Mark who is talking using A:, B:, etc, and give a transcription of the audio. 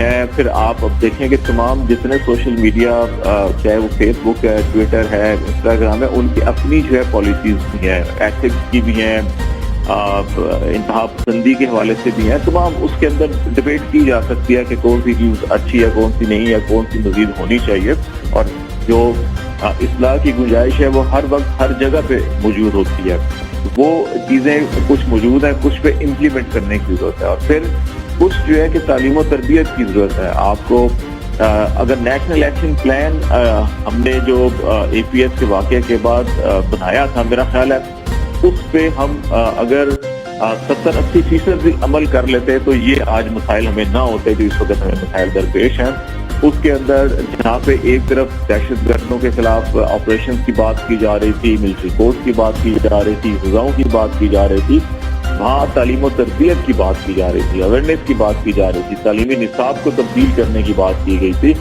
A: ہیں. پھر آپ اب دیکھیں کہ تمام جتنے سوشل میڈیا چاہے وہ فیس بک ہے، ٹویٹر ہے، انسٹاگرام ہے، ان کی اپنی جو ہے پالیسیز بھی ہیں، ایتھکس کی بھی ہیں، انتہا پسندی کے حوالے سے بھی ہیں. تمام اس کے اندر ڈبیٹ کی جا سکتی ہے کہ کون سی چیز اچھی ہے، کون سی نہیں ہے، کون سی مزید ہونی چاہیے. اور جو اصلاح کی گنجائش ہے وہ ہر وقت ہر جگہ پہ موجود ہوتی ہے. وہ چیزیں کچھ موجود ہیں، کچھ پہ امپلیمنٹ کرنے کی ضرورت ہے. اور پھر کچھ جو ہے کہ تعلیم و تربیت کی ضرورت ہے. آپ کو اگر نیشنل ایکشن پلان ہم نے جو اے پی ایس کے واقعے کے بعد بنایا تھا، میرا خیال ہے اس پہ ہم اگر 70-80% بھی عمل کر لیتے تو یہ آج مسائل ہمیں نہ ہوتے جو اس وقت ہمیں مسائل درپیش ہیں. اس کے اندر جہاں پہ ایک طرف دہشت گردوں کے خلاف آپریشن کی بات کی جا رہی تھی، ملٹری کورٹ کی بات کی جا رہی تھی، سزاؤں کی بات کی جا رہی تھی، وہاں تعلیم و تربیت کی بات کی جا رہی تھی، اویئرنیس کی بات کی جا رہی تھی، تعلیمی نصاب کو تبدیل کرنے کی بات کی گئی تھی.